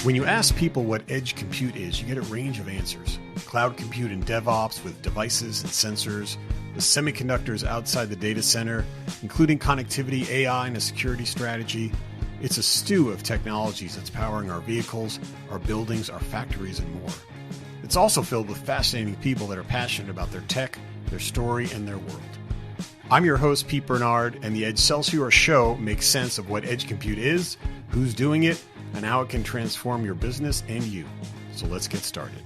When you ask people what edge compute is, you get a range of answers. Cloud compute and DevOps with devices and sensors, the semiconductors outside the data center, including connectivity, AI, and a security strategy. It's a stew of technologies that's powering our vehicles, our buildings, our factories, and more. It's also filled with fascinating people that are passionate about their tech, their story, and their world. I'm your host, Pete Bernard, and the Excelsior Show makes sense of what edge compute is, who's doing it, and how it can transform your business and you. So let's get started.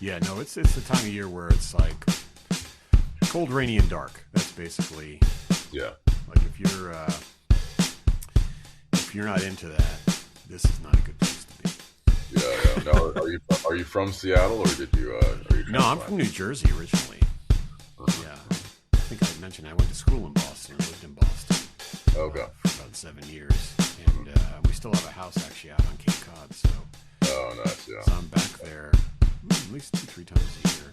Yeah, no, it's the time of year where it's like cold, rainy, and dark. That's basically, yeah. Like if you're not into that, this is not a good place to be. Yeah. Now, are you from Seattle, or did you? Are you No, I'm from New Jersey originally. Yeah, I think I mentioned I went to school in Boston. I lived in Boston. Okay. For about 7 years, and we still have a house actually out on Cape Cod. So. Oh, nice. Yeah. So I'm back there at least 2-3 times a year.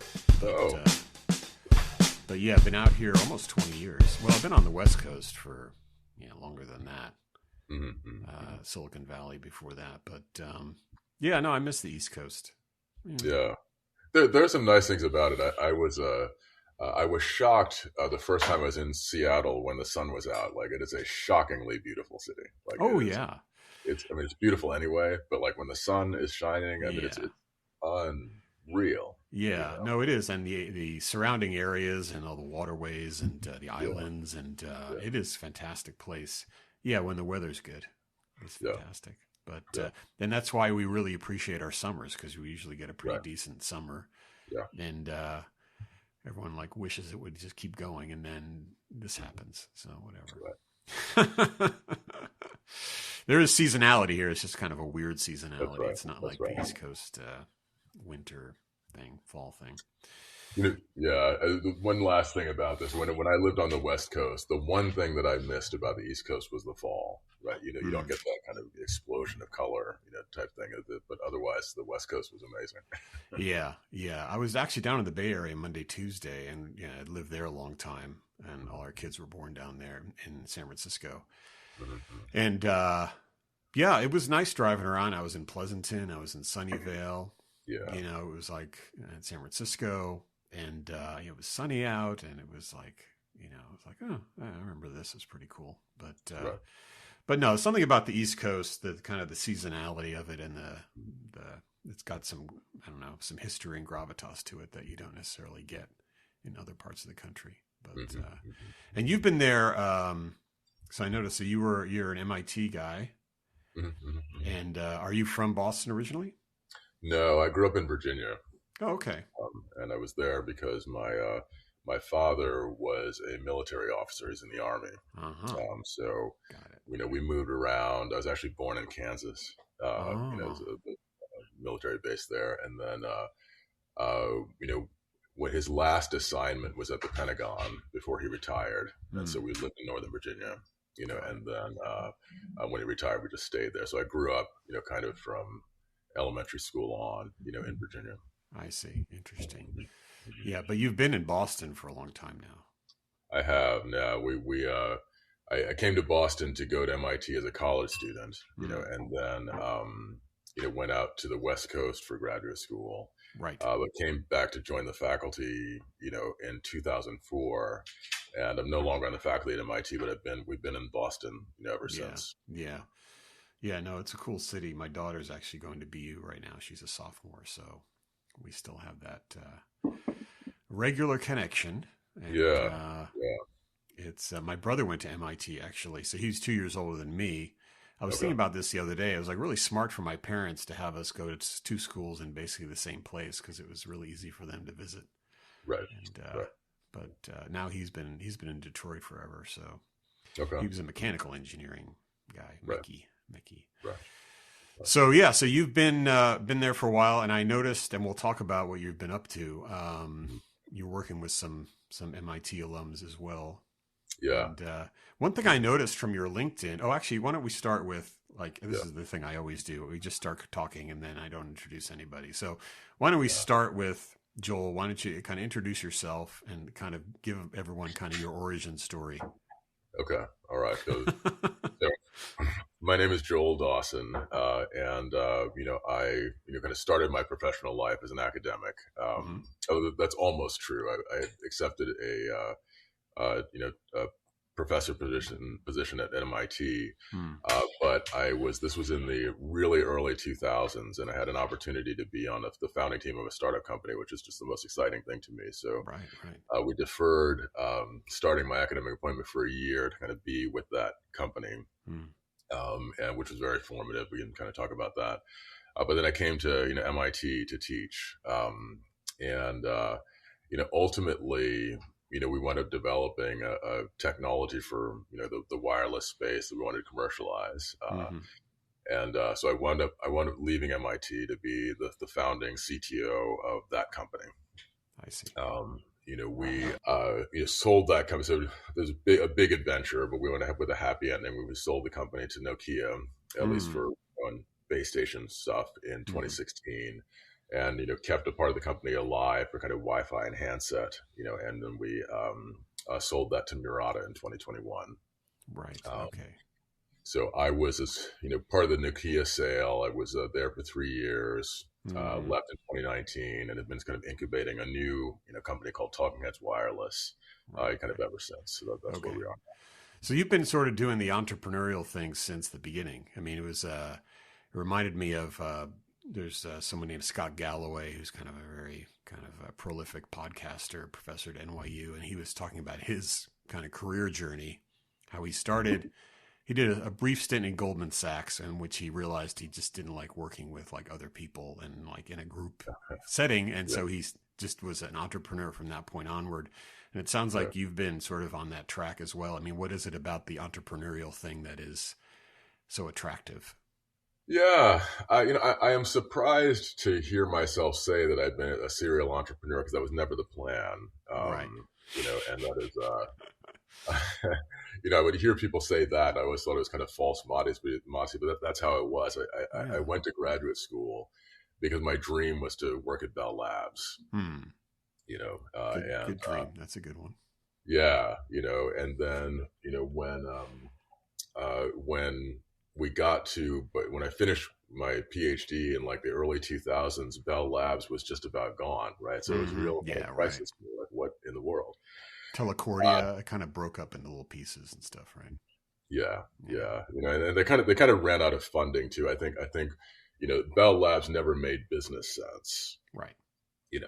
But yeah, I've been out here almost 20 years. Well, I've been on the West Coast for longer than that. Mm-hmm. Silicon Valley before that, but yeah, no, I miss the East Coast. Yeah. There's some nice things about it. I was shocked the first time I was in Seattle when the sun was out. Like, it is a shockingly beautiful city. Like, yeah. It's beautiful anyway, but like when the sun is shining, it's unreal. Yeah, no, it is, and the surrounding areas and all the waterways and the islands, and it is a fantastic place. Yeah, when the weather's good, it's fantastic. But and that's why we really appreciate our summers, because we usually get a pretty decent summer. Yeah, and everyone like wishes it would just keep going, and then this happens. So whatever. Right. There is seasonality here. It's just kind of a weird seasonality. Right. It's not like the East Coast winter thing, fall thing. Yeah. One last thing about this: when I lived on the West Coast, the one thing that I missed about the East Coast was the fall. Right? You don't get that kind of explosion of color, type thing. But otherwise, the West Coast was amazing. Yeah. I was actually down in the Bay Area Monday, Tuesday, and I lived there a long time, and all our kids were born down there in San Francisco. Mm-hmm. And it was nice driving around. I was in Pleasanton. I was in Sunnyvale. Yeah. It was like in San Francisco, and it was sunny out, and it was like, oh, I remember this. It's pretty cool. But no, something about the East Coast, the kind of the seasonality of it, and the it's got some, I don't know, some history and gravitas to it that you don't necessarily get in other parts of the country. But and you've been there. So I noticed that you're an M.I.T guy, and are you from Boston originally? No, I grew up in Virginia. Oh, okay. And I was there because my father was a military officer. He's in the Army. Uh-huh. So, we moved around. I was actually born in Kansas. There's a military base there. And then, when his last assignment was at the Pentagon before he retired. And so we lived in Northern Virginia, and then when he retired, we just stayed there. So I grew up, kind of from elementary school on, in Virginia. I see. Interesting. Yeah, but you've been in Boston for a long time now. I have. Now I came to Boston to go to MIT as a college student, and then went out to the West Coast for graduate school. Right. But came back to join the faculty, in 2004, and I'm no longer on the faculty at MIT, but we've been in Boston, ever since. Yeah, no, it's a cool city. My daughter's actually going to BU right now. She's a sophomore, so we still have that regular connection. And, It's my brother went to MIT actually, so he's 2 years older than me. I was thinking about this the other day. I was like, really smart for my parents to have us go to two schools in basically the same place, because it was really easy for them to visit. Right. And but now he's been in Detroit forever, so he was a mechanical engineering guy, Mickey. Right. So so you've been there for a while, and I noticed, and we'll talk about what you've been up to. You're working with some MIT alums as well. Yeah. And one thing I noticed from your LinkedIn, oh, actually, why don't we start with like, this Yeah. is the thing I always do. We just start talking and then I don't introduce anybody. So why don't we start with Joel? Why don't you kind of introduce yourself and kind of give everyone kind of your origin story? Okay. All right. So my name is Joel Dawson, and I kind of started my professional life as an academic. Hmm. That's almost true. I accepted a professor position at MIT, Hmm. but this was in the really early 2000s, and I had an opportunity to be on the founding team of a startup company, which is just the most exciting thing to me. So Right, right. we deferred starting my academic appointment for a year to kind of be with that company, Hmm. and which was very formative. We can kind of talk about that. But then I came to MIT to teach, and ultimately we wound up developing a technology for the wireless space that we wanted to commercialize. Hmm. So I wound up leaving MIT to be the founding CTO of that company. I see. We sold that company. So there's a big adventure, but we went ahead with a happy ending. We sold the company to Nokia, at least Hmm. for on base station stuff in Hmm. 2016, and kept a part of the company alive for kind of Wi-Fi and handset. And then we sold that to Murata in 2021. Right. Um, Okay. so I was, part of the Nokia sale. I was there for 3 years. Hmm. Left in 2019, and have been kind of incubating a new, company called Talking Heads Wireless, Right, kind of right. ever since. So that's where Okay. we are. So you've been sort of doing the entrepreneurial thing since the beginning. I mean, it reminded me of there's someone named Scott Galloway who's kind of a very kind of a prolific podcaster, professor at NYU, and he was talking about his kind of career journey, how he started. He did a brief stint in Goldman Sachs, in which he realized he just didn't like working with like other people and like in a group setting, and Yeah, so he just was an entrepreneur from that point onward. And it sounds yeah. like you've been sort of on that track as well. I mean, what is it about the entrepreneurial thing that is so attractive? Yeah, I am surprised to hear myself say that I've been a serial entrepreneur because that was never the plan. Right. And that is, I would hear people say that. I always thought it was kind of false modesty, but that's how it was. I Yeah. went to graduate school because my dream was to work at Bell Labs, Hmm. Good and dream. That's a good one. yeah, and then when we got to, but when I finished my PhD in like the early 2000s, Bell Labs was just about gone, right? So it was a Hmm. real kind of Yeah. Right. crisis. Like, what in the world? Uh, Telecordia kind of broke up into little pieces and stuff, right? yeah, Yeah. yeah, and they kind of ran out of funding too. I think Bell Labs never made business sense, Right. and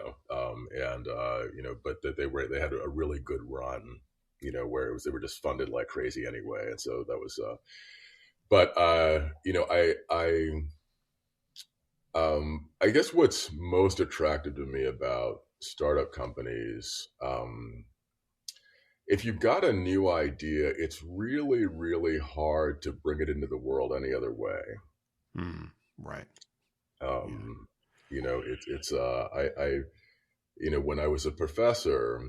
but they had a really good run, where they were just funded like crazy anyway, and so that was but I guess what's most attractive to me about startup companies, if you've got a new idea, it's really, really hard to bring it into the world any other way. Hmm. Right. Yeah. Um, it's when I was a professor,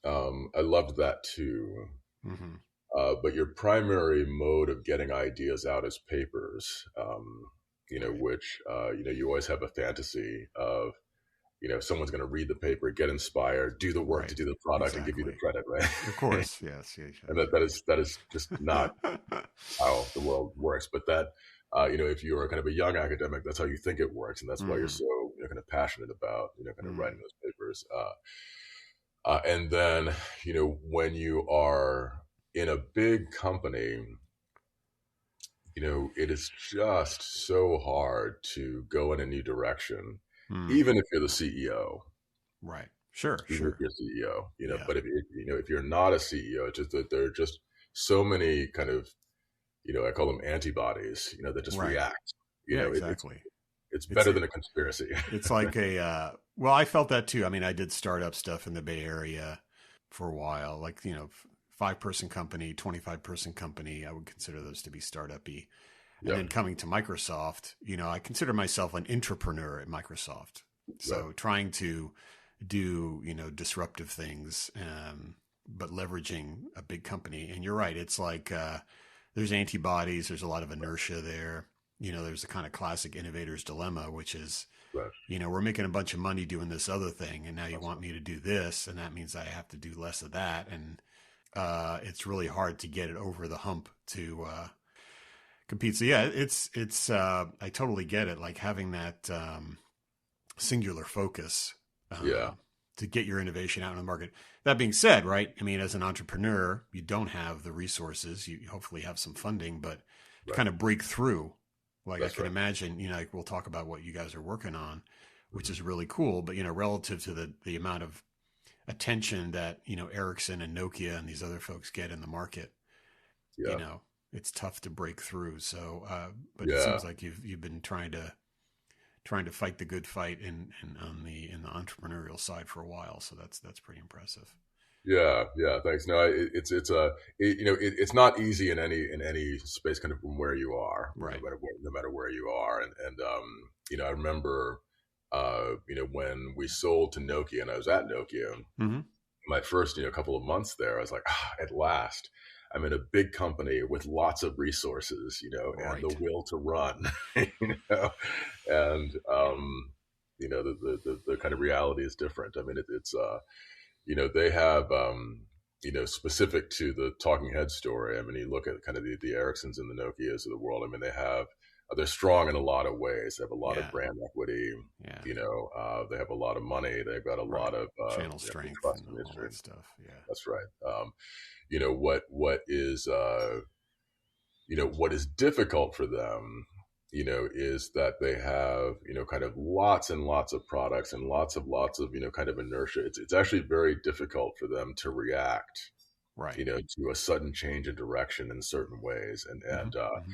I loved that too. Hmm. But your primary mode of getting ideas out is papers, Right. which, you always have a fantasy of, someone's going to read the paper, get inspired, do the work to Right. do the product and give you the Exactly. credit, right? Of course. Yes. Yes. And that is just not Yes. how the world works. But that, if you're kind of a young academic, that's how you think it works. And that's why you're Hmm. so, kind of passionate about, kind of writing Hmm. those papers. And then, when you are in a big company, it is just so hard to go in a new direction, Hmm. even if you're the CEO, Right. Sure. even if Sure. you're CEO, Yeah. but if you're not a CEO, it's just that there are just so many kind of, I call them antibodies, that just Right. react. Yeah. It's Exactly. it's It's better than a conspiracy. it's like a well, I felt that too. I mean, I did startup stuff in the Bay Area for a while, like 5-person company, 25-person company. I would consider those to be startup-y. And Yep. then coming to Microsoft, I consider myself an entrepreneur at Microsoft. Right. So trying to do disruptive things, but leveraging a big company. And you're right. It's like, there's antibodies. There's a lot of inertia there. There's the kind of classic innovator's dilemma, which is, Right. we're making a bunch of money doing this other thing, and now you That's want right. me to do this, and that means I have to do less of that, and it's really hard to get it over the hump to compete. So yeah, it's I totally get it. Like having that singular focus Yeah. to get your innovation out in the market. That being said, right? I mean, as an entrepreneur, you don't have the resources. You hopefully have some funding, but to Right. kind of break through, like I That's can right. imagine, like we'll talk about what you guys are working on, which Hmm. is really cool. But relative to the amount of attention that Ericsson and Nokia and these other folks get in the market, you Yeah. know, it's tough to break through. So, but it Yeah. seems like you've been trying to fight the good fight in the entrepreneurial side for a while. So that's pretty impressive. Yeah, yeah. Thanks. No, it's not easy in any space, kind of from where you are, Right. no matter where you are, and I remember, when we sold to Nokia, and I was at Nokia, Mm-hmm. my first couple of months there, I was like, at last. I'm in a big company with lots of resources, and the Right. will to run, and the kind of reality is different. I mean, it's they have, specific to the Talking Head story. I mean, you look at kind of the Ericssons and the Nokias of the world. I mean, they're strong in a lot of ways. They have a lot of Yeah. brand equity. Yeah. They have a lot of money. They've got a Right. lot of Channel strength trust and in the all industry. that stuff. Yeah. That's right. What is difficult for them, is that they have, kind of lots and lots of products and lots of, kind of inertia. It's actually very difficult for them to react, Right. to a sudden change in direction in certain ways. Mm-hmm. And Mm-hmm.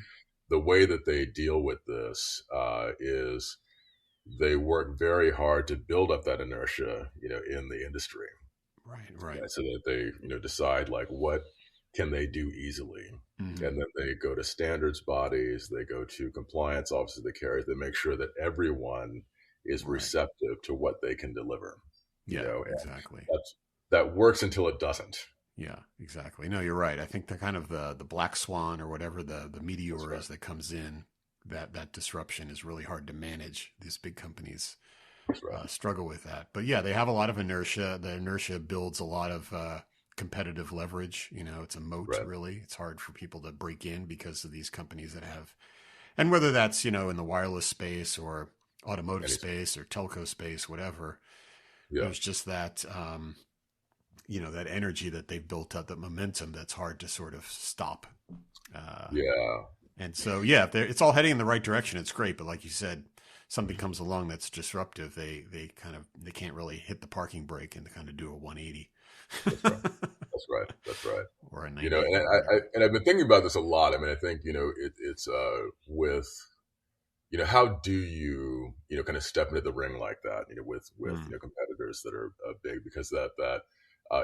the way that they deal with this is they work very hard to build up that inertia, in the industry. Right. Right. Right? So that they, decide like what can they do easily. Mm-hmm. And then they go to standards bodies, they go to compliance offices, the carriers, they make sure that everyone is Right. receptive to what they can deliver, Yeah. and Exactly. that works until it doesn't. Yeah. Exactly. No, you're right. I think the kind of the black swan or whatever the That's meteor right. is that comes in, that disruption is really hard to manage. These big companies That's right. struggle with that. But yeah, they have a lot of inertia. The inertia builds a lot of competitive leverage. It's a moat, Right. really. It's hard for people to break in because of these companies that have, and whether that's, in the wireless space or automotive And he's, space or telco space, whatever, yeah. there's just that, that energy that they've built up, that momentum that's hard to sort of stop. Uh, Yeah. and so, yeah, if it's all heading in the right direction, it's great. But like you said, something comes along that's disruptive. They can't really hit the parking brake and kind of do a 180 That's right. That's right. That's right. or a And 90 or whatever. I've been thinking about this a lot. I mean, I think, it's with, how do you, kind of step into the ring like that, with Mm, competitors that are big, because that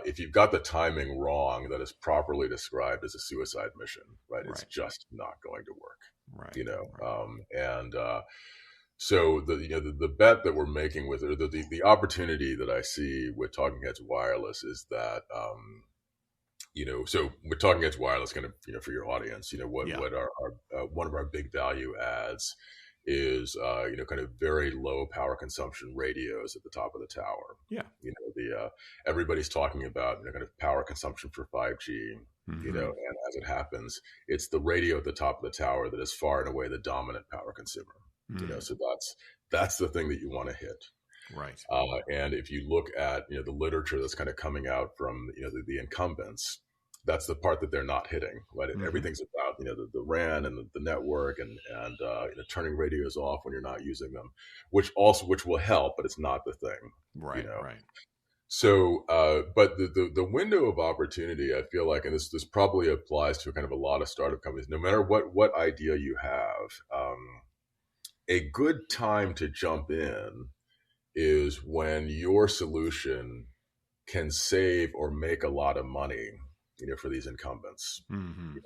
if you've got the timing wrong, that is properly described as a suicide mission, right? It's right, just not going to work, right, right. and so the bet that we're making with, or the opportunity that I see with Talking Heads Wireless is that, so with Talking Heads Wireless, kind of, for your audience, Yeah, what our one of our big value adds is, kind of very low power consumption radios at the top of the tower. yeah. The everybody's talking about, kind of power consumption for 5G. Hmm. And as it happens, it's the radio at the top of the tower that is far and away the dominant power consumer. Mm, So that's the thing that you want to hit. right. And if you look at, the literature that's kind of coming out from, the incumbents, that's the part that they're not hitting, right? Hmm. Everything's about, the RAN and the network, and turning radios off when you're not using them, which will help, but it's not the thing, you Right, know. right. So, but the window of opportunity, I feel like, and this probably applies to kind of a lot of startup companies, no matter what idea you have, a good time to jump in is when your solution can save or make a lot of money, for these incumbents. Hmm. You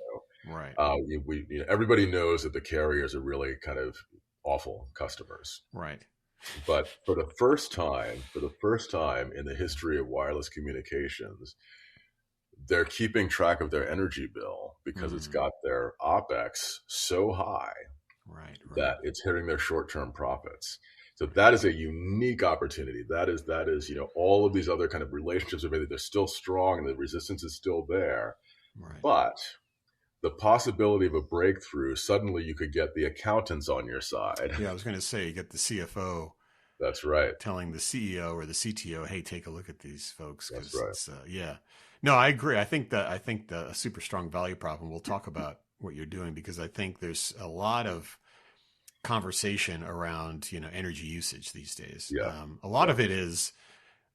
Right, everybody knows that the carriers are really kind of awful customers, right. but for the first time in the history of wireless communications, they're keeping track of their energy bill because it's got their OPEX so high Right. that it's hitting their short-term profits. So that is a unique opportunity. That is, all of these other kind of relationships are maybe they're still strong and the resistance is still there. Right. But the possibility of a breakthrough, suddenly you could get the accountants on your side. Yeah, I was going to say, you get the CFO. That's right. Telling the CEO or the CTO, hey, take a look at these folks. That's Because right. it's, no, I agree. I think the super strong value problem, we'll talk about what you're doing, because I think there's a lot of conversation around, energy usage these days. Yeah. A lot of it is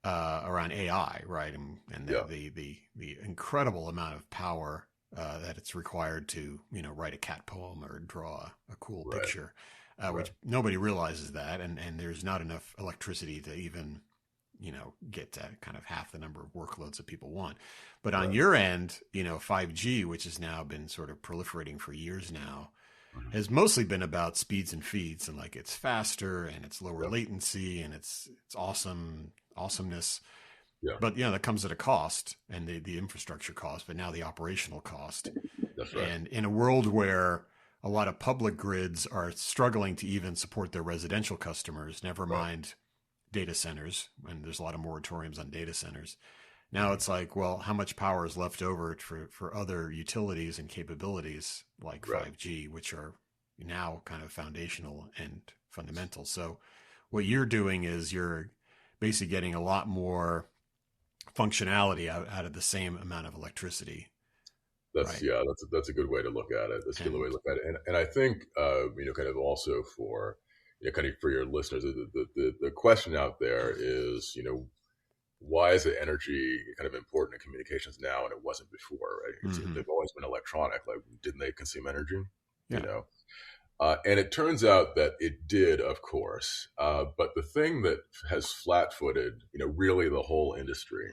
around AI, right? And the incredible amount of power that it's required to, write a cat poem or draw a cool picture, which nobody realizes that. And there's not enough electricity to even, get to kind of half the number of workloads that people want. But on your end, 5G, which has now been sort of proliferating for years now, has mostly been about speeds and feeds, and like it's faster and it's lower latency and it's awesomeness. Yeah. But that comes at a cost, and the infrastructure cost, but now the operational cost. That's right. And in a world where a lot of public grids are struggling to even support their residential customers, never mind data centers, and there's a lot of moratoriums on data centers. Now it's like, well, how much power is left over for other utilities and capabilities like 5G, which are now kind of foundational and fundamental. So what you're doing is you're basically getting a lot more functionality out of the same amount of electricity. That's a good way to look at it. That's a good way to look at it. And I think, kind of also for, kind of for your listeners, the question out there is, why is the energy kind of important in communications now and it wasn't before, right? They've always been electronic. Like, didn't they consume energy? Yeah. And it turns out that it did, of course. But the thing that has flat-footed, really the whole industry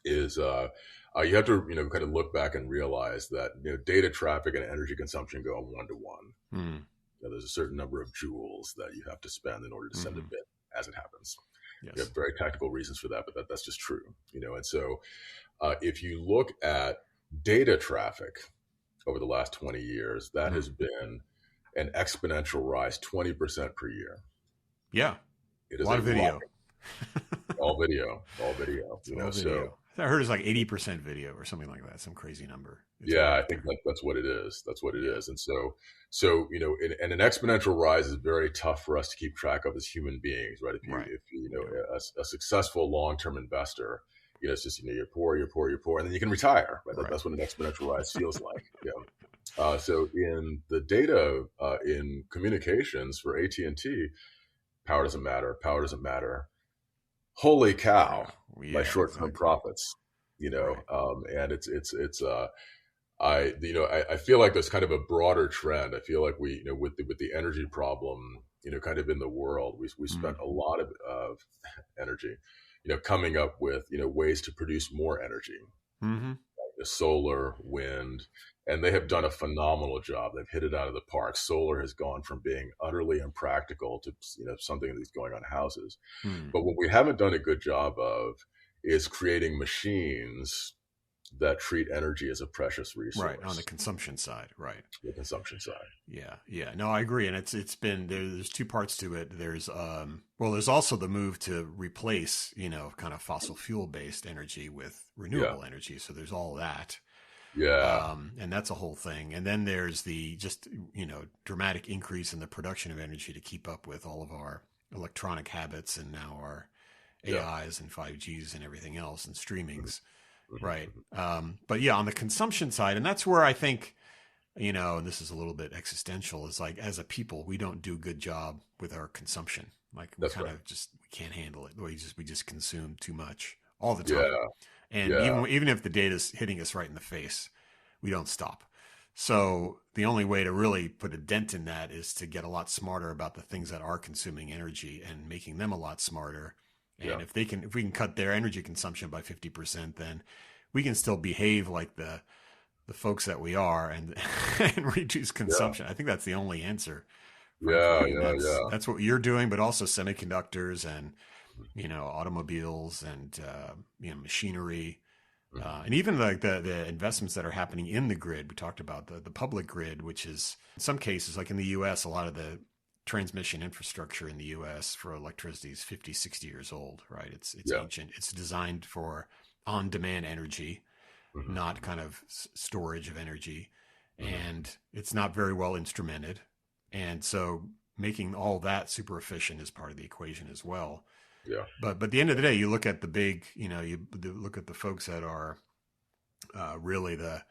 is you have to, kind of look back and realize that, data traffic and energy consumption go one-to-one. There's a certain number of joules that you have to spend in order to send a bit, as it happens. Yes. You have very tactical reasons for that, but that's just true, And so if you look at data traffic over the last 20 years, that has been an exponential rise, 20% per year. Yeah. It is a lot of video. All video. So I heard it's like 80% video or something like that, some crazy number. I think that's what it is. That's what it is. And so and an exponential rise is very tough for us to keep track of as human beings, right? If you a successful long-term investor, it's just, you're poor, and then you can retire, right? That's what an exponential rise feels like. So in the data, in communications for AT&T, power doesn't matter. Holy cow! My short-term profits, and I feel like there's kind of a broader trend. I feel like we, with the energy problem, kind of in the world, we spent a lot of energy, coming up with, ways to produce more energy, like solar, wind, and they have done a phenomenal job. They've hit it out of the park. Solar has gone from being utterly impractical to, something that's going on houses. But what we haven't done a good job of is creating machines that treat energy as a precious resource. Right, on the consumption side, right. The consumption side. Yeah. No, I agree. And it's been, there's two parts to it. There's also the move to replace, kind of fossil fuel based energy with renewable energy. So there's all that. Yeah. And that's a whole thing. And then there's the just, dramatic increase in the production of energy to keep up with all of our electronic habits and now our AIs and 5Gs and everything else and streamings. Right. But on the consumption side, and that's where I think, and this is a little bit existential, is like, as a people, we don't do a good job with our consumption. Like we we can't handle it. We just consume too much all the time. And even if the data's hitting us right in the face, we don't stop. So the only way to really put a dent in that is to get a lot smarter about the things that are consuming energy and making them a lot smarter. And if we can cut their energy consumption by 50%, then we can still behave like the folks that we are and reduce consumption. I think that's the only answer. That's what you're doing, but also semiconductors and, automobiles and, machinery. Mm-hmm. And even like the investments that are happening in the grid, we talked about the public grid, which is in some cases, like in the US, a lot of the transmission infrastructure in the US for electricity is 50, 60 years old, right? It's Yeah. ancient. It's designed for on-demand energy, Mm-hmm. not kind of storage of energy. Mm-hmm. And it's not very well instrumented. And so making all that super efficient is part of the equation as well. Yeah. But at the end of the day, you look at the big, you look at the folks that are really the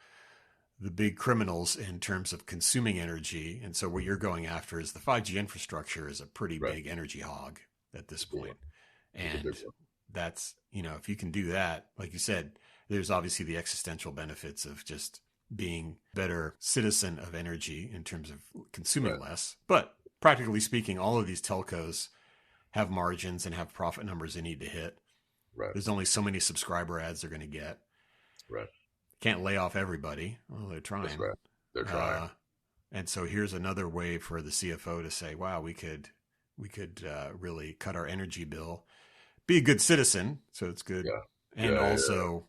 big criminals in terms of consuming energy. And so what you're going after is the 5G infrastructure is a pretty Right. big energy hog at this It's a big one. point. It's a big And one. that's, if you can do that, like you said, there's obviously the existential benefits of just being better citizen of energy in terms of consuming Right. less. But practically speaking, all of these telcos have margins and have profit numbers they need to hit. Right. There's only so many subscriber ads they're going to get. Right. Can't lay off everybody. Well, they're That's trying. right. They're trying. And so here's another way for the CFO to say, "Wow, we could really cut our energy bill, be a good citizen, so it's good, Yeah. and Yeah. also,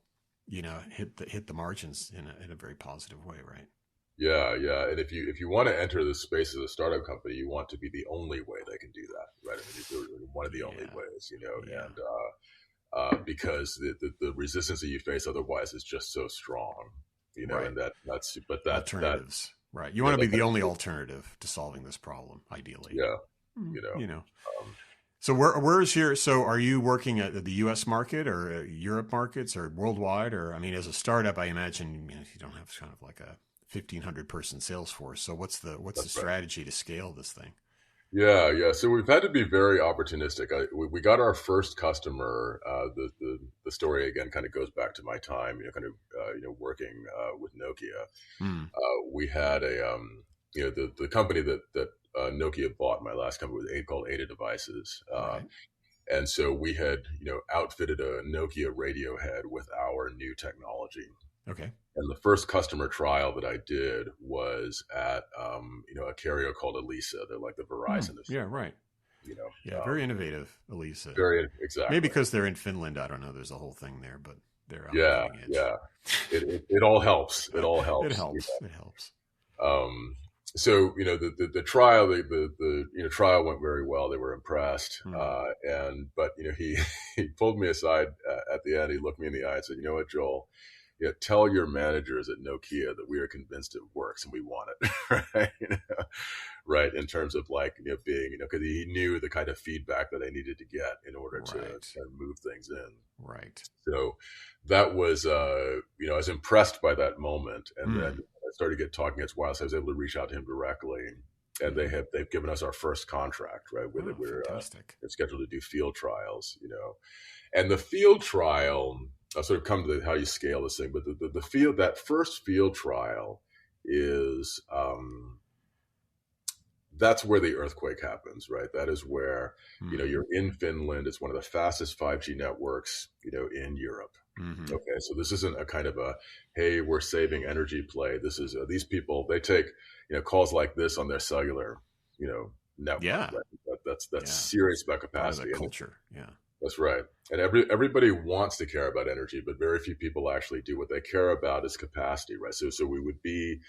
hit the margins in a very positive way, right?" Yeah. Yeah. And if you want to enter this space as a startup company, you want to be the only way they can do that, right? I mean, you're one of the only Yeah. ways, Yeah. and because the resistance that you face otherwise is just so strong, Right. and that's Alternatives, right? You yeah, want to be that the only alternative to solving this problem, ideally. yeah, Mm, you know, You know. um, So where's your? So are you working at the U.S. market or Europe markets or worldwide? Or I mean, as a startup, I imagine you don't have kind of like a 1,500 person sales force. So what's the that's right. strategy to scale this thing? Yeah, yeah. So we've had to be very opportunistic. We got our first customer. The story again kind of goes back to my time, working with Nokia. Hmm. We had the company that Nokia bought, my last company, was called Ada Devices. Right. And so we had, outfitted a Nokia radio head with our new technology. Okay. And the first customer trial that I did was at, a carrier called Elisa. They're like the Verizon of, Yeah. Right. you know, Yeah. Very innovative, Elisa. very Maybe exactly. because they're in Finland. I don't know. There's a whole thing there, but they're on the Yeah, cutting edge. yeah. It all helps. It all It helps. helps. It helps. Um, so the trial the trial went very well. They were impressed, but he pulled me aside at the end. He looked me in the eye and said, "You know what, Joel? Yeah, tell your managers at Nokia that we are convinced it works and we want it." Right, right. In terms of being because he knew the kind of feedback that I needed to get in order to Right. kind of move things in. Right. So that was, I was impressed by that moment. And then I started to get talking as wireless. I was able to reach out to him directly, and they've given us our first contract, right? With it, we're fantastic. scheduled to do field trials, and the field trial. I'll sort of come to how you scale this thing, but that first field trial is, that's where the earthquake happens, right? That is where, you're in Finland. It's one of the fastest 5G networks, in Europe. Mm-hmm. Okay. So this isn't a kind of a, hey, we're saving energy play. This is, these people, they take, calls like this on their cellular, network. Yeah. Right? That's serious about capacity. Part of the culture. Yeah. That's right. And everybody wants to care about energy, but very few people actually do. What they care about is capacity, right? So we would be,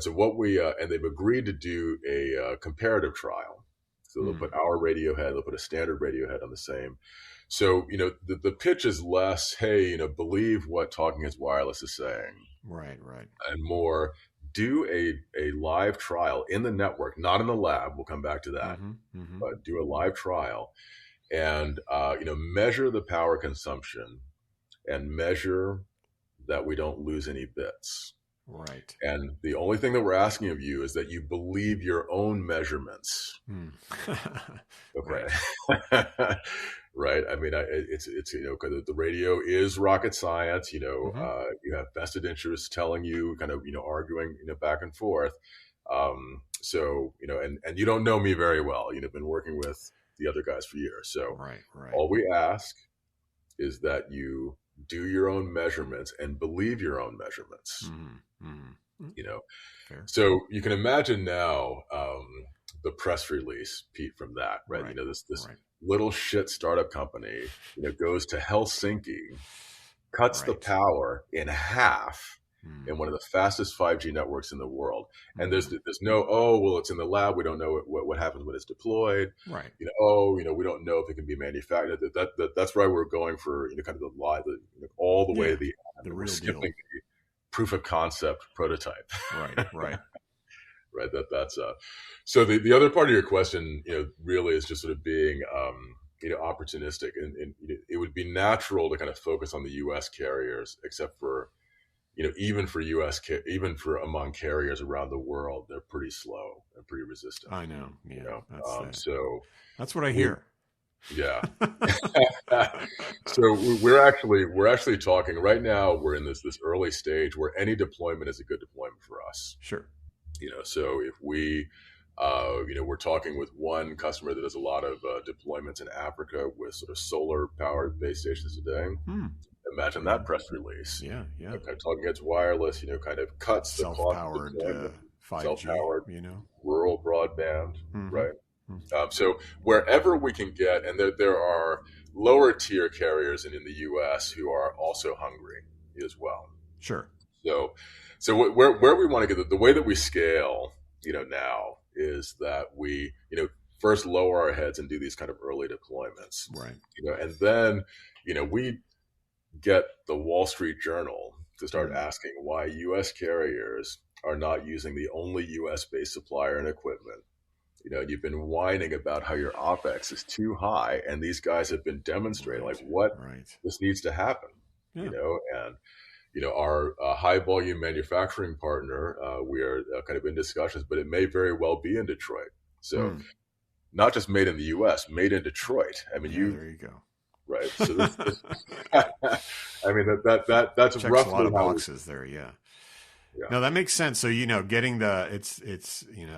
so what we, and they've agreed to do a comparative trial. So they'll put our radio head, they'll put a standard radio head on the same. So, the pitch is less, hey, believe what Talking Heads Wireless is saying. Right, right. And more, do a live trial in the network, not in the lab. We'll come back to that. But do a live trial and, measure the power consumption and measure that we don't lose any bits. Right. And the only thing that we're asking of you is that you believe your own measurements. Okay. Right. Right. I mean, it's because the radio is rocket science. You have vested interests telling you, kind of, arguing, back and forth. So, and you don't know me very well. You've been working with the other guys for years. So right. all we ask is that you do your own measurements and believe your own measurements. Fair. So you can imagine now the press release, Pete, from that, right? This little shit startup company, goes to Helsinki cuts the Right. power in half Mm. in one of the fastest 5G networks in the world. And Mm. there's no, oh, well, it's in the lab. We don't know what happens when it's deployed. Right. We don't know if it can be manufactured. That's why we're going for, kind of the lie, all the way to Yeah. the The end. We're real skipping deal. the proof of concept prototype. Right. Right. Right. That's so the other part of your question, really is just sort of being, opportunistic, and it would be natural to kind of focus on the U.S. carriers, except for, even for even for among carriers around the world, they're pretty slow and pretty resistant. I know. Yeah. So That's what I we, hear. yeah. So we're actually talking right now. We're in this early stage where any deployment is a good deployment for us. Sure. So if we, we're talking with one customer that does a lot of deployments in Africa with sort of solar powered base stations today. Hmm. Imagine that press release. Yeah. Yeah. Kind of talking edge wireless, kind of cuts the cost of Self-powered deployment, 5G. self-powered rural broadband, Mm-hmm. right? So wherever we can get, and there are lower tier carriers in the U.S. who are also hungry as well. Sure. So where we want to get the way that we scale, now is that we, first lower our heads and do these kind of early deployments, Right. and then, we get the Wall Street Journal to start asking why U.S. carriers are not using the only U.S. based supplier and equipment. You've been whining about how your OpEx is too high, and these guys have been demonstrating Right. what Right. this needs to happen. Yeah. And our high volume manufacturing partner, we are kind of in discussions, but it may very well be in Detroit. So not just made in the U.S., made in Detroit. I mean, Yeah, there you go. right. So this I mean, that's Checks a lot roughly of how boxes there. Yeah. yeah, No, that makes sense. So, getting it's,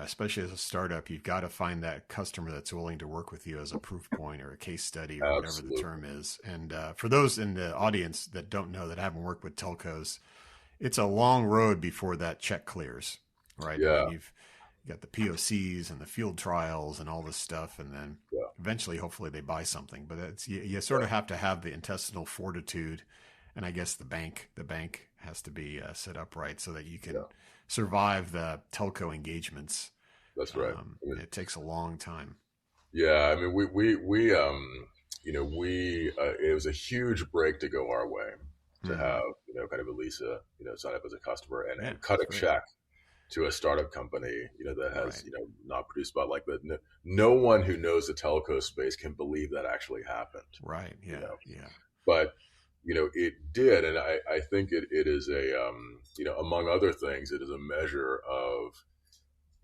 especially as a startup, you've got to find that customer that's willing to work with you as a proof point or a case study or whatever the absolutely. term is. And for those in the audience that don't know, that haven't worked with telcos, it's a long road before that check clears, right? I Yeah. mean, you've got the POCs and the field trials and all this stuff. And then eventually, hopefully they buy something, but you sort of have to have the intestinal fortitude. And I guess the bank has to be set up right so that you can survive the telco engagements. That's right. It takes a long time. Yeah. I mean, we it was a huge break to go our way to have, kind of Elisa, sign up as a customer and cut a check to a startup company, that has, not produced about like that. No one who knows the telco space can believe that actually happened. Right. Yeah. Yeah. But, it did. And I think it is a, among other things, it is a measure of,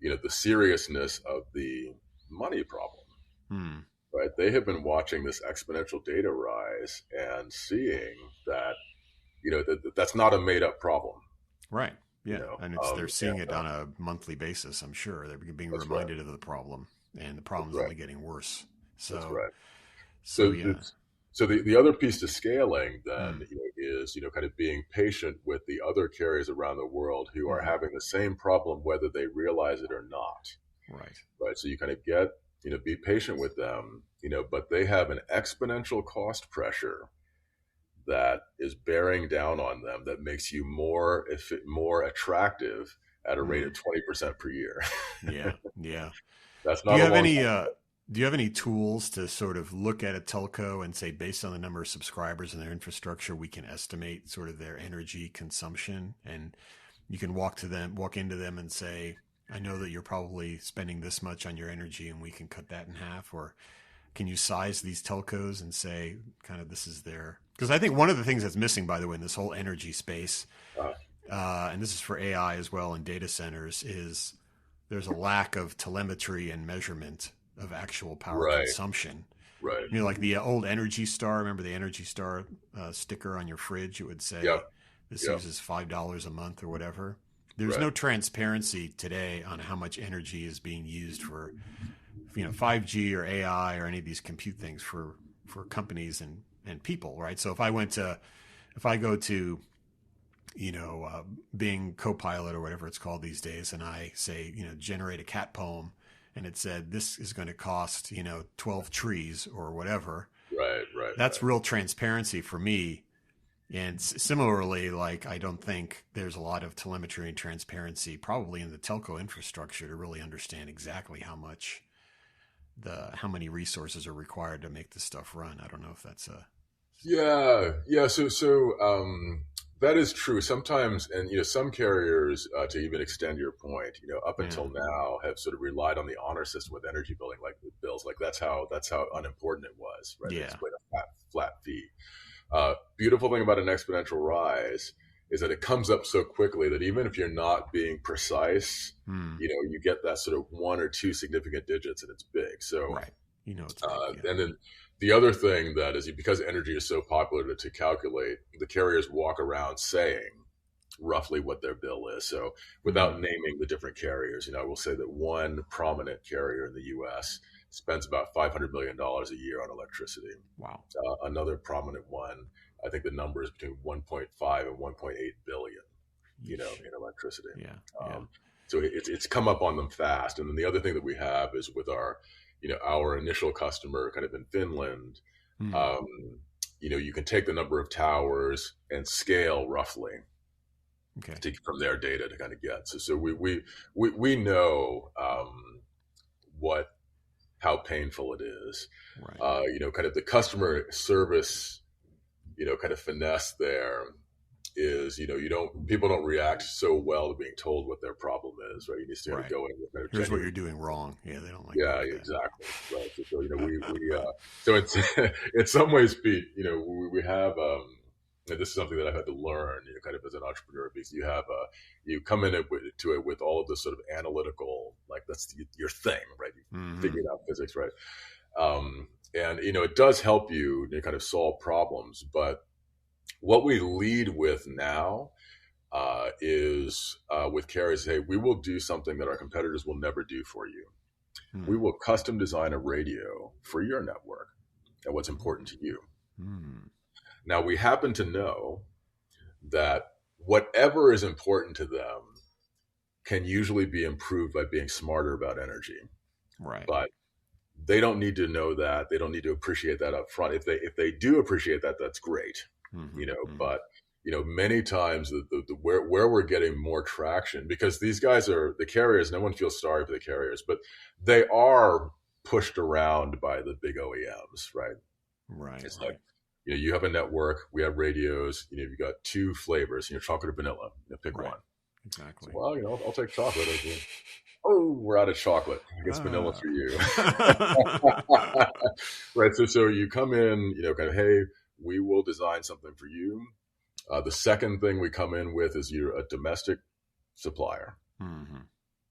the seriousness of the money problem. Right. They have been watching this exponential data rise and seeing that, that's not a made up problem. Right. Yeah. And they're seeing it on a monthly basis. I'm sure they're being reminded of the problem, and the problem's only getting worse. So, that's right. So yeah. So the other piece to scaling then is, kind of being patient with the other carriers around the world who are having the same problem, whether they realize it or not. Right. Right. So you kind of get, be patient with them, but they have an exponential cost pressure that is bearing down on them that makes you more attractive at a rate of 20% per year. Yeah. Yeah. That's not Do you have any tools to sort of look at a telco and say, based on the number of subscribers and their infrastructure, we can estimate sort of their energy consumption, and you can walk into them and say, I know that you're probably spending this much on your energy and we can cut that in half? Or can you size these telcos and say kind of this is their, because I think one of the things that's missing, by the way, in this whole energy space, and this is for AI as well and data centers, is there's a lack of telemetry and measurement of actual power consumption. Right. Like the old Energy Star. Remember the Energy Star sticker on your fridge? It would say this uses $5 a month or whatever. There's no transparency today on how much energy is being used for, 5G or AI or any of these compute things for companies and people, right? So if I go to, Bing Copilot or whatever it's called these days, and I say, generate a cat poem, and it said this is going to cost 12 trees or whatever. Right. That's real transparency for me And similarly, like I don't think there's a lot of telemetry and transparency probably in the telco infrastructure to really understand exactly how many resources are required to make this stuff run. I don't know if that's a Yeah. So that is true. Sometimes, and some carriers, to even extend your point, up yeah until now, have sort of relied on the honor system with energy billing, like with bills. Like that's how unimportant it was, right? They yeah just paid a flat fee. Beautiful thing about an exponential rise is that it comes up so quickly that even if you're not being precise, hmm. you get that sort of one or two significant digits, and it's big. So Right, it's big, yeah. and then the other thing that is, because energy is so popular to calculate, the carriers walk around saying roughly what their bill is. So without Hmm. naming the different carriers, I will say that one prominent carrier in the U.S. spends about $500 million a year on electricity. Wow. Another prominent one, I think the number is between 1.5 and 1.8 billion, Yeesh. in electricity. Yeah, yeah. So it's come up on them fast. And then the other thing that we have is with our initial customer kind of in Finland, Hmm. um, you can take the number of towers and scale roughly Okay. from their data to kind of get. So we know what how painful it is. Right. Kind of the customer service, kind of finesse there is, people don't react so well to being told what their problem is, right? You need to kind of Right. go in with kind of Here's what genuine. you're doing wrong. Yeah, they don't like to Yeah, hear exactly. Right. So that. so it's in some ways, Pete, we have, and this is something that I've had to learn, kind of as an entrepreneur, because you come in to it with all of this sort of analytical, like that's your thing, right? You Hmm. figured out physics, right? And it does help you, kind of solve problems, but what we lead with now is with carriers, hey, we will do something that our competitors will never do for you. We Hmm. will custom design a radio for your network and what's important to you. Hmm. Now, we happen to know that whatever is important to them can usually be improved by being smarter about energy. Right. But they don't need to know that. They don't need to appreciate that up front. If they do appreciate that, that's great. Hmm. Hmm. But many times where we're getting more traction, because these guys are the carriers. No one feels sorry for the carriers, but they are pushed around by the big OEMs, right? Right. It's like Right. you have a network, we have radios. You've got two flavors, chocolate or vanilla. Pick Right. one. So, Exactly. well, I'll take chocolate. Oh, we're out of chocolate. I guess vanilla Ah. for you. Right. So you come in, kind of, hey, we will design something for you. The second thing we come in with is you're a domestic supplier, Hmm.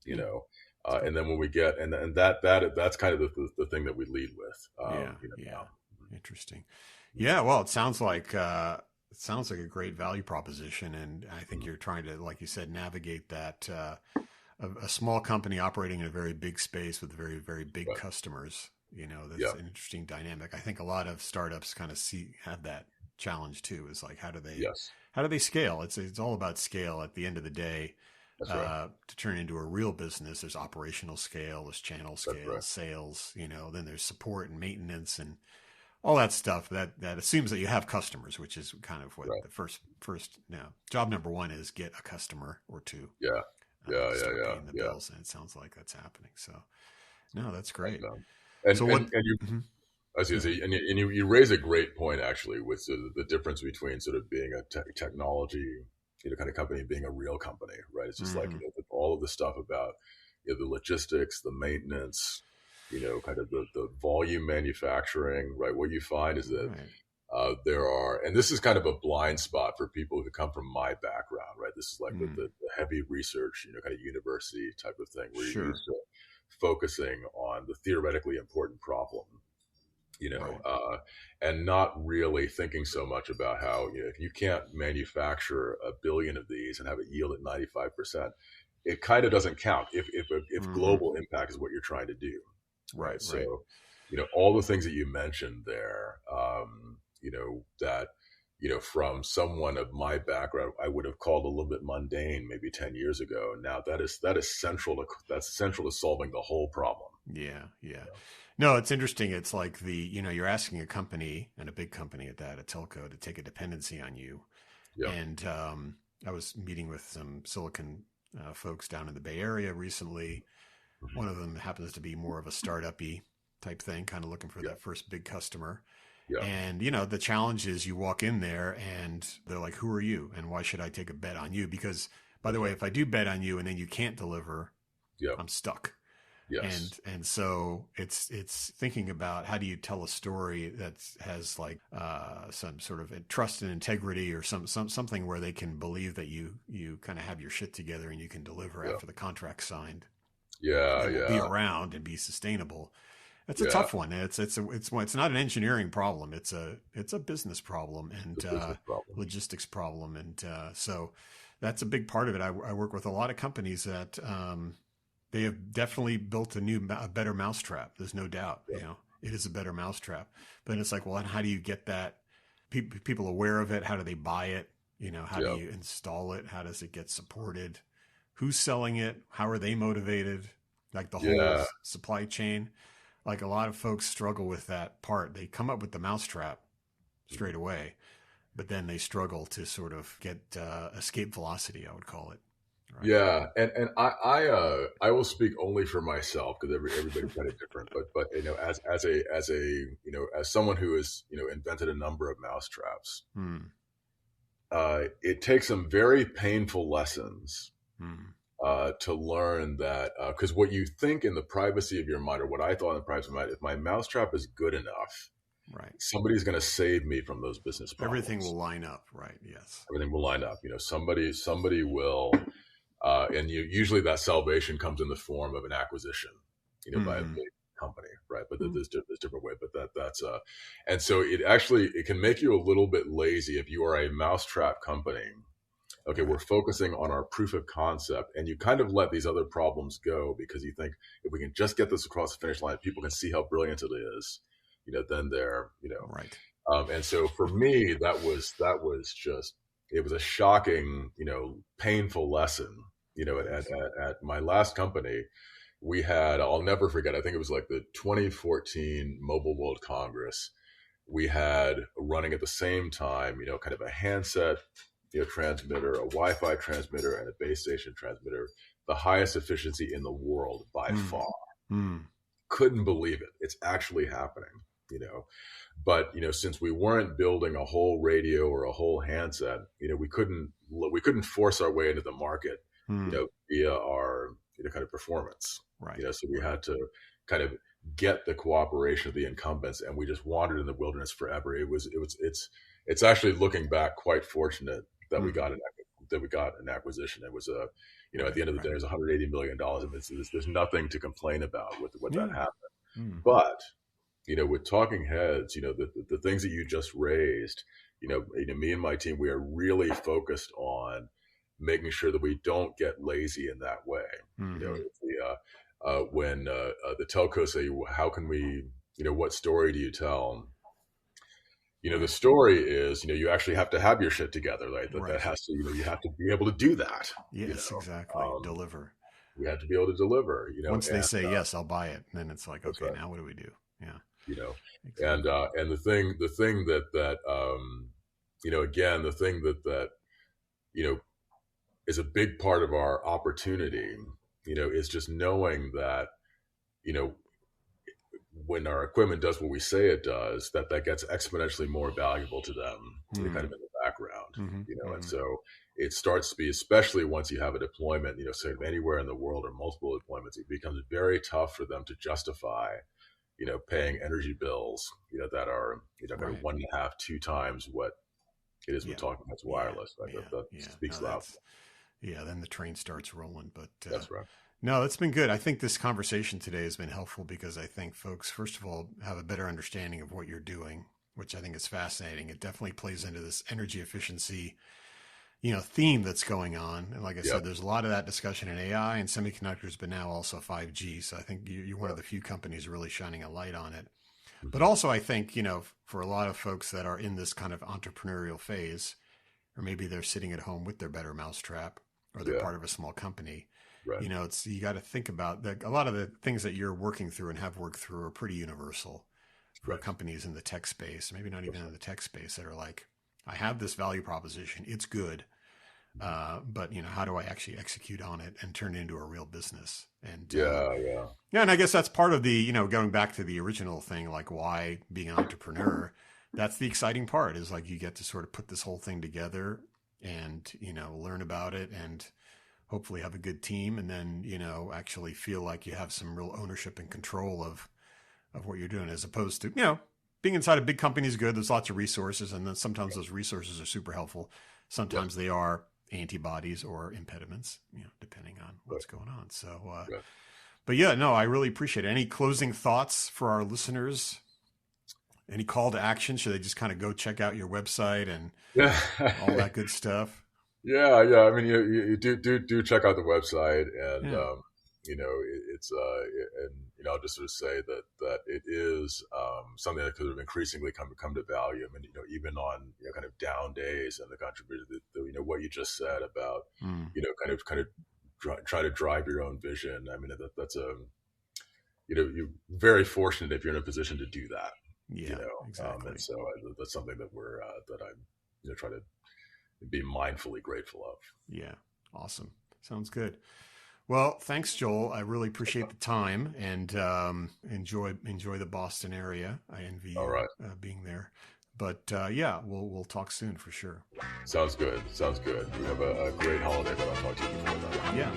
you Yeah. know, That's good. and then when we get, and that's kind of the thing that we lead with, Yeah. now. Yeah. Interesting. Yeah. Well, it sounds like a great value proposition, and I think Mhm. you're trying to, like you said, navigate that. A small company operating in a very big space with very, very big Right. customers. That's Yeah. an interesting dynamic. I think a lot of startups kind of have that challenge too. Is like Yes. how do they scale? It's all about scale at the end of the day. That's right. To turn into a real business, there's operational scale, there's channel That's scale, right. sales. Then there's support and maintenance and all that stuff. That assumes that you have customers, which is kind of what Right. the first job number one is: get a customer or two Yeah. Yeah. to Yeah. start Yeah. paying the Yeah. bills. And it sounds like that's happening. So, no, that's And, great. and, So what? and, and you, Mhm. I was going Go to ahead. say, and you raise a great point actually with the difference between sort of being a technology, kind of company and being a real company, right? It's just like, Hmm. all of the stuff about, the logistics, the maintenance, kind of the volume manufacturing, right? What you find is that Right. there are, and this is kind of a blind spot for people who come from my background, right? This is like Mm. the heavy research, kind of university type of thing where you're Sure. used to focusing on the theoretically important problem, you know, Right. uh, and not really thinking so much about how, if you can't manufacture a billion of these and have it yield at 95%, it kind of doesn't count if Hmm. global impact is what you're trying to do, Right. right? Right. So, all the things that you mentioned there, that, from someone of my background, I would have called a little bit mundane maybe 10 years ago. Now that's central to solving the whole problem. Yeah, yeah. No, it's interesting. It's like you're asking a company, and a big company at that, a telco, to take a dependency on you. Yeah. And I was meeting with some Silicon folks down in the Bay Area recently. One of them happens to be more of a startup-y type thing, kind of looking for Yeah. that first big customer. Yeah. And, the challenge is you walk in there and they're like, who are you? And why should I take a bet on you? Because, by the way, if I do bet on you and then you can't deliver, Yeah. I'm stuck. Yes. And so it's thinking about how do you tell a story that has like some sort of trust and integrity, or something where they can believe that you kind of have your shit together and you can deliver Yeah. after the contract's signed, Yeah. and will be Yeah. around and be sustainable. It's a Yeah. tough one. It's not an engineering problem. It's a business problem and The business problem. logistics problem, and so that's a big part of it. I work with a lot of companies that they have definitely built a better mousetrap. There's no doubt. Yeah. It is a better mousetrap. But it's like, well, and how do you get that people aware of it? How do they buy it? How do Yeah. you install it? How does it get supported? Who's selling it? How are they motivated? Like the whole Yeah. supply chain. Like a lot of folks struggle with that part. They come up with the mousetrap straight away, but then they struggle to sort of get escape velocity, I would call it. Right. Yeah, and I will speak only for myself because everybody's kind of different. But as someone who has invented a number of mousetraps, it takes some very painful lessons to learn that, because what you think in the privacy of your mind, or what I thought in the privacy of my mind, if my mousetrap is good enough, right, somebody's going to save me from those business problems. Everything will line up, right? Yes, everything will line up. Somebody will. And usually that salvation comes in the form of an acquisition, by a big company, right? But there's different way. But that's and so it can make you a little bit lazy if you are a mousetrap company. Okay, we're focusing on our proof of concept, and you kind of let these other problems go because you think if we can just get this across the finish line, people can see how brilliant it is. Then they're right. And so for me, that was just, it was a shocking, painful lesson. At my last company, we had, I'll never forget, I think it was like the 2014 Mobile World Congress. We had running at the same time, kind of a handset, transmitter, a Wi-Fi transmitter, and a base station transmitter, the highest efficiency in the world by far. Couldn't believe it. It's actually happening, But since we weren't building a whole radio or a whole handset, we couldn't force our way into the market, via our kind of performance, right? So we had to kind of get the cooperation of the incumbents, and we just wandered in the wilderness forever. It's actually, looking back, quite fortunate that we got an acquisition. It was at the end of the day, it was $180 million. And there's nothing to complain about with what that happened. But with talking heads, the things that you just raised, me and my team, we are really focused on making sure that we don't get lazy in that way. When the telcos say, how can we, what story do you tell? The story is, you actually have to have your shit together. Right? That has to, you have to be able to do that. Yes, exactly. Deliver. We have to be able to deliver, Once they say, yes, I'll buy it. And then it's like, okay, now what do we do? Yeah. Exactly. And the thing that again, the thing that is a big part of our opportunity, is just knowing that, when our equipment does what we say it does, that gets exponentially more valuable to them, kind of in the background, and so it starts to be, especially once you have a deployment, say anywhere in the world or multiple deployments, it becomes very tough for them to justify, paying energy bills, that are, kind of 1.5, 2 times what it is with talking heads wireless. That speaks loud. Then the train starts rolling. But that's right. No, it's been good. I think this conversation today has been helpful because I think folks, first of all, have a better understanding of what you're doing, which I think is fascinating. It definitely plays into this energy efficiency, theme that's going on. And like I said, there's a lot of that discussion in AI and semiconductors, but now also 5G. So I think you're one of the few companies really shining a light on it. But also I think, for a lot of folks that are in this kind of entrepreneurial phase, or maybe they're sitting at home with their better mousetrap, or they're part of a small company, Right. You got to think about that. A lot of the things that you're working through and have worked through are pretty universal for companies in the tech space, maybe not even in the tech space, that are like, I have this value proposition. It's good. But how do I actually execute on it and turn it into a real business? And yeah. And I guess that's part of the, going back to the original thing, like why being an entrepreneur, that's the exciting part, is like you get to sort of put this whole thing together and, learn about it and hopefully have a good team, and then, actually feel like you have some real ownership and control of what you're doing, as opposed to, being inside a big company is good. There's lots of resources, and then sometimes those resources are super helpful. Sometimes they are antibodies or impediments, depending on what's going on. So, but yeah, no, I really appreciate it. Any closing thoughts for our listeners? Any call to action? Should they just kind of go check out your website and all that good stuff? Yeah. I mean, you do check out the website, and it's and I'll just sort of say that it is something that could have increasingly come to value. I mean, even on kind of down days, and the contribution that what you just said about kind of try to drive your own vision. I mean, that's you're very fortunate if you're in a position to do that. Yeah, exactly. And so that's something that that I'm trying to be mindfully grateful of. Yeah. Awesome. Sounds good. Well, thanks, Joel. I really appreciate the time, and enjoy the Boston area. I envy you being there. But we'll talk soon for sure. Sounds good. We have a great holiday, but I'll talk to you before that. Yeah.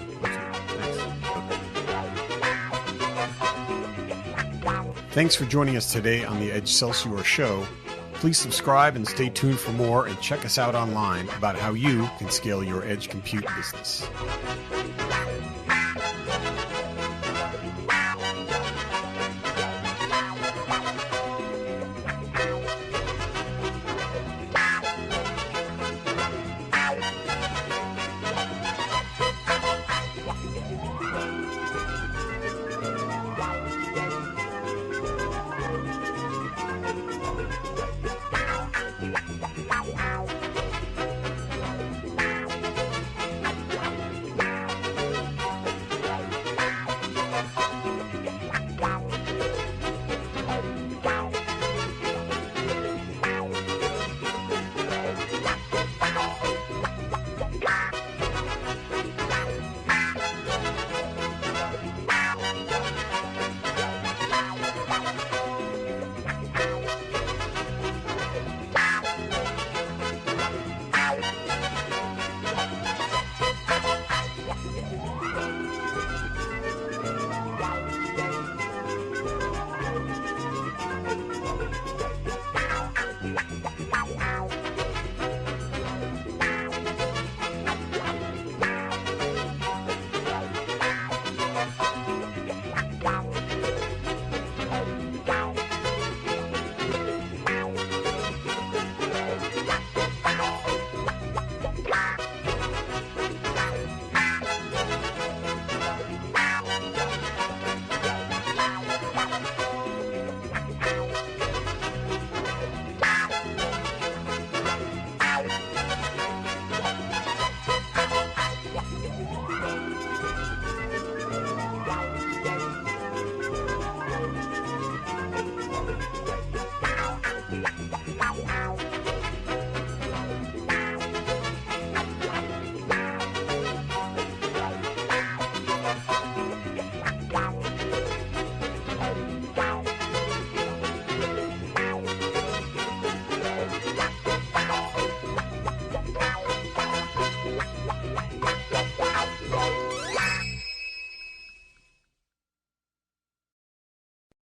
Thanks for joining us today on the Excelsior Show. Please subscribe and stay tuned for more, and check us out online about how you can scale your edge compute business.